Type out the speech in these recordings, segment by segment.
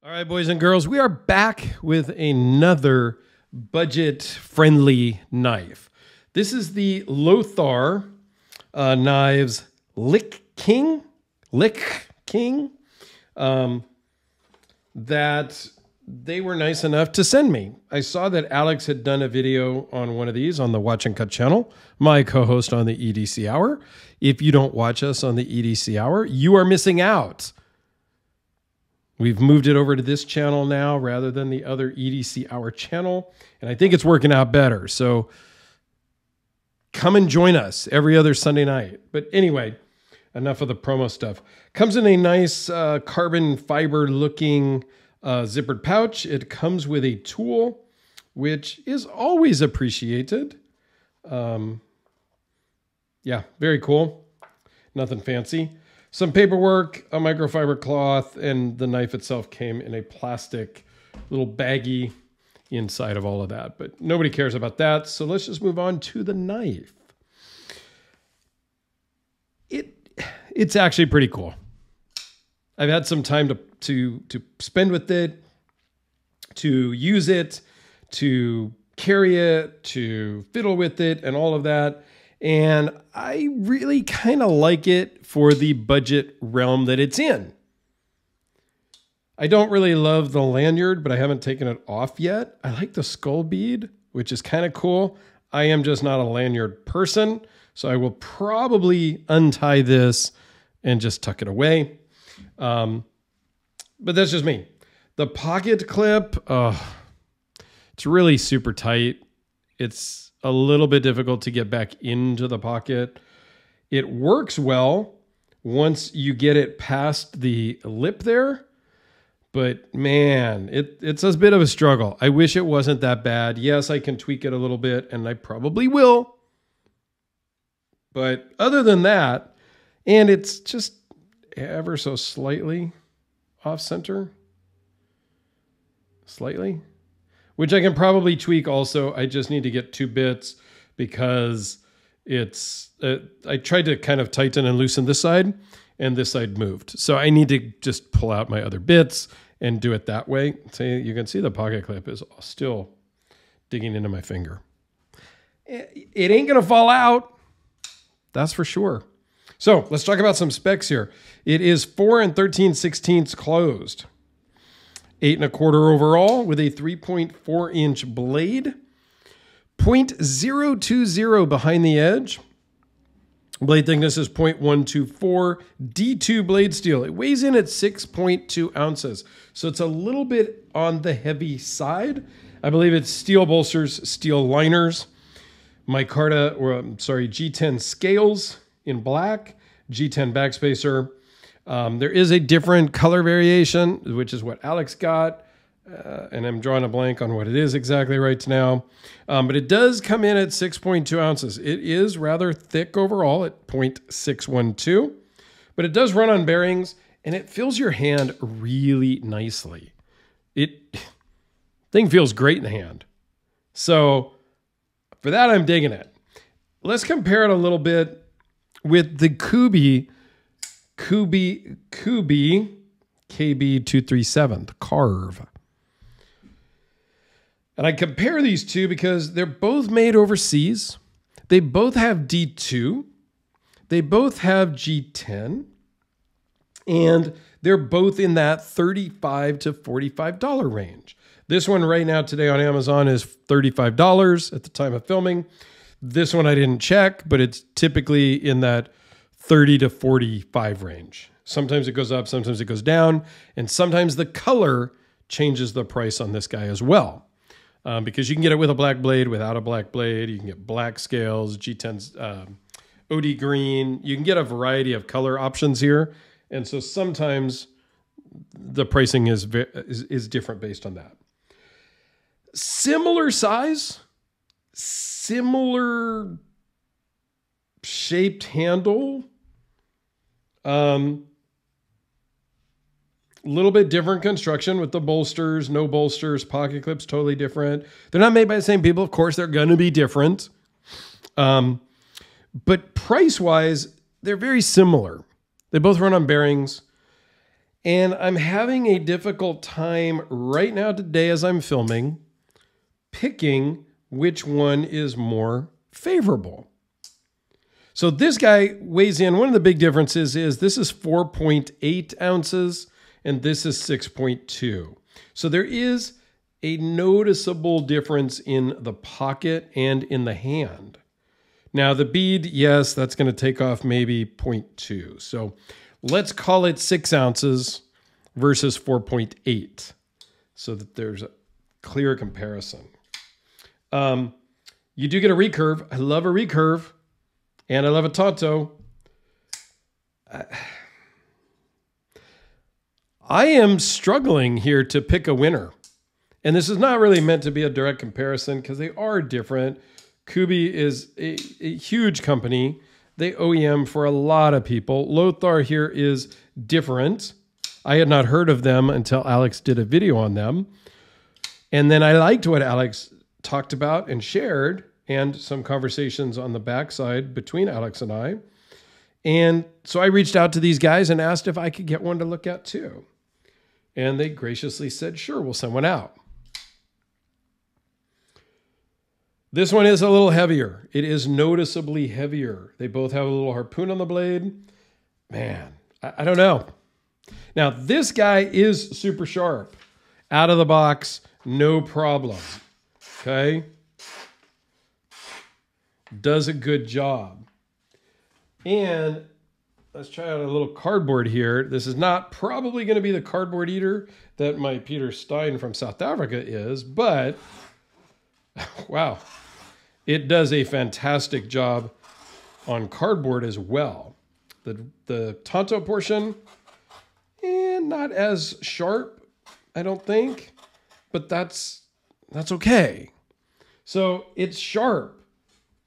All right, boys and girls, we are back with another budget-friendly knife. This is the Lothar knives Lich King, that they were nice enough to send me. I saw that Alex had done a video on one of these on the Watch and Cut channel, my co-host on the EDC Hour. If you don't watch us on the EDC Hour, you are missing out. We've moved it over to this channel now rather than the other EDC Hour channel, and I think it's working out better. So come and join us every other Sunday night. But anyway, enough of the promo stuff. Comes in a nice carbon fiber looking zippered pouch. It comes with a tool, which is always appreciated. Yeah, very cool. Nothing fancy. Some paperwork, a microfiber cloth, and the knife itself came in a plastic little baggie inside of all of that. But nobody cares about that, so let's just move on to the knife. It's actually pretty cool. I've had some time to spend with it, to use it, to carry it, to fiddle with it, and all of that. And I really kind of like it for the budget realm that it's in. I don't really love the lanyard, but I haven't taken it off yet. I like the skull bead, which is kind of cool. I am just not a lanyard person, so I will probably untie this and just tuck it away. But that's just me. The pocket clip, it's really super tight. It's a little bit difficult to get back into the pocket. It works well once you get it past the lip there, but man, it's a bit of a struggle. I wish it wasn't that bad. Yes, I can tweak it a little bit, and I probably will. But other than that, and it's just ever so slightly off center. Slightly. Which I can probably tweak also. I just need to get 2 bits because it's, I tried to kind of tighten and loosen this side and this side moved. So I need to just pull out my other bits and do it that way. So you can see the pocket clip is still digging into my finger. It ain't going to fall out. That's for sure. So let's talk about some specs here. It is 4 13/16 closed. 8 1/4 overall with a 3.4-inch blade. 0.020 behind the edge. Blade thickness is 0.124. D2 blade steel. It weighs in at 6.2 ounces. So it's a little bit on the heavy side. I believe it's steel bolsters, steel liners. Micarta, G10 scales in black. G10 backspacer. There is a different color variation, which is what Alex got, and I'm drawing a blank on what it is exactly right now. But it does come in at 6.2 ounces. It is rather thick overall at 0.612, but it does run on bearings, and it fills your hand really nicely. Thing feels great in the hand. So for that, I'm digging it. Let's compare it a little bit with the Kubi KB237, the Carve. And I compare these two because they're both made overseas. They both have D2. They both have G10. And they're both in that $35 to $45 range. This one right now today on Amazon is $35 at the time of filming. This one I didn't check, but it's typically in that 30 to 45 range. Sometimes it goes up, sometimes it goes down, and sometimes the color changes the price on this guy as well. Because you can get it with a black blade, without a black blade. You can get black scales, G10's OD green. You can get a variety of color options here. And so sometimes the pricing is different based on that. Similar size, similar shaped handle. Little bit different construction with the bolsters, no bolsters, pocket clips, totally different. They're not made by the same people. Of course, they're going to be different. But price-wise, they're very similar. They both run on bearings. And I'm having a difficult time right now today as I'm filming, picking which one is more favorable. So this guy weighs in. One of the big differences is this is 4.8 ounces and this is 6.2. So there is a noticeable difference in the pocket and in the hand. Now the bead, yes, that's going to take off maybe 0.2. So let's call it 6 ounces versus 4.8 so that there's a clear comparison. You do get a recurve. I love a recurve. And I love a Tonto. I am struggling here to pick a winner. And this is not really meant to be a direct comparison because they are different. Kubi is a huge company. They OEM for a lot of people. Lothar here is different. I had not heard of them until Alex did a video on them. And then I liked what Alex talked about and shared, and some conversations on the backside between Alex and I. And so I reached out to these guys and asked if I could get one to look at too. And they graciously said, sure, we'll send one out. This one is a little heavier. It is noticeably heavier. They both have a little harpoon on the blade. Man, I don't know. Now, this guy is super sharp. Out of the box, no problem. Okay? Does a good job. And let's try out a little cardboard here. This is not probably going to be the cardboard eater that my Peter Stein from South Africa is, but wow, it does a fantastic job on cardboard as well. The Tonto portion, not as sharp, I don't think, but that's okay. So it's sharp.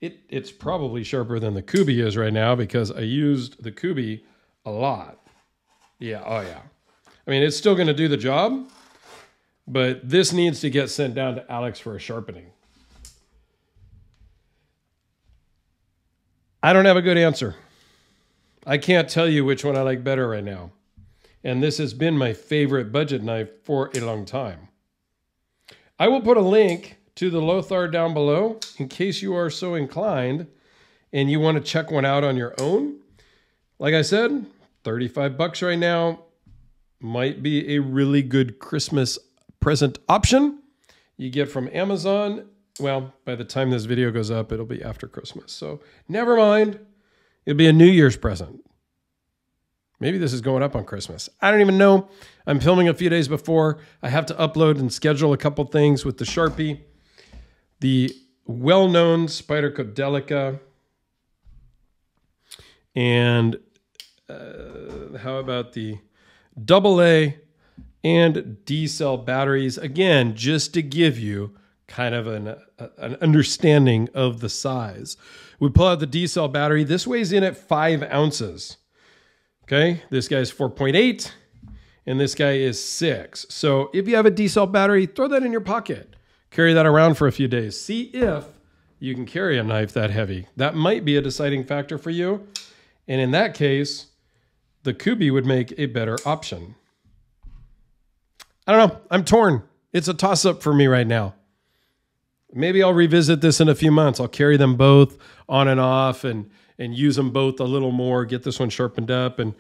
It's probably sharper than the Kubi is right now because I used the Kubi a lot. Yeah, oh yeah. I mean, it's still going to do the job, but this needs to get sent down to Alex for a sharpening. I don't have a good answer. I can't tell you which one I like better right now. And this has been my favorite budget knife for a long time. I will put a link to the Lothar down below in case you are so inclined and you want to check one out on your own. Like I said, 35 bucks right now might be a really good Christmas present option you get from Amazon. Well, by the time this video goes up, it'll be after Christmas. So never mind. It'll be a New Year's present. Maybe this is going up on Christmas. I don't even know. I'm filming a few days before. I have to upload and schedule a couple things with the Sharpie. The well-known Spyderco Delica. And how about the AA and D cell batteries? Again, just to give you kind of an understanding of the size. We pull out the D cell battery. This weighs in at 5 ounces. Okay, this guy's 4.8 and this guy is 6. So if you have a D cell battery, throw that in your pocket. Carry that around for a few days. See if you can carry a knife that heavy. That might be a deciding factor for you. And in that case, the Kubi would make a better option. I don't know. I'm torn. It's a toss-up for me right now. Maybe I'll revisit this in a few months. I'll carry them both on and off and use them both a little more, get this one sharpened up. And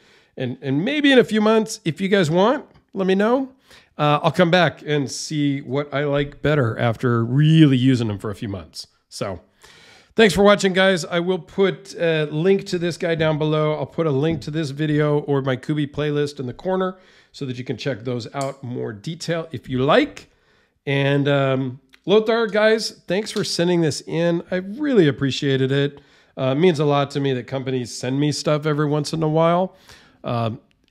maybe in a few months, if you guys want, let me know. I'll come back and see what I like better after really using them for a few months. So thanks for watching, guys. I will put a link to this guy down below. I'll put a link to this video or my Kubi playlist in the corner so that you can check those out in more detail if you like. And Lothar, guys, thanks for sending this in. I really appreciated it. It means a lot to me that companies send me stuff every once in a while.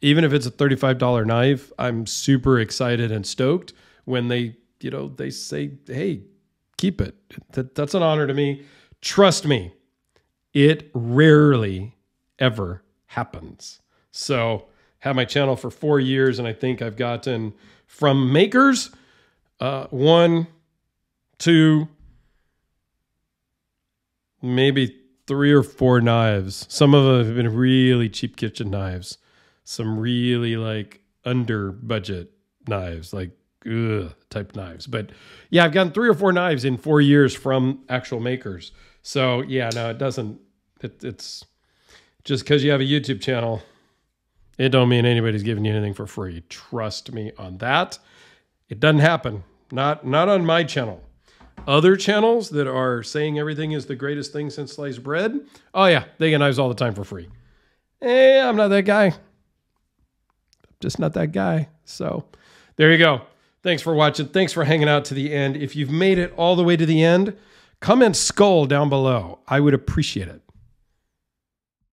Even if it's a $35 knife, I'm super excited and stoked when they say, hey, keep it. That's an honor to me. Trust me, it rarely ever happens. So have my channel for 4 years, and I think I've gotten from makers, 1, 2, maybe 3 or 4 knives. Some of them have been really cheap kitchen knives. Some really like under budget knives, like type knives. But yeah, I've gotten 3 or 4 knives in 4 years from actual makers. So yeah, no, it doesn't. It's just because you have a YouTube channel, it don't mean anybody's giving you anything for free. Trust me on that. It doesn't happen. Not on my channel. Other channels that are saying everything is the greatest thing since sliced bread, oh yeah, they get knives all the time for free. I'm not that guy. I'm just not that guy. So there you go. Thanks for watching. Thanks for hanging out to the end. If you've made it all the way to the end, comment skull down below. I would appreciate it.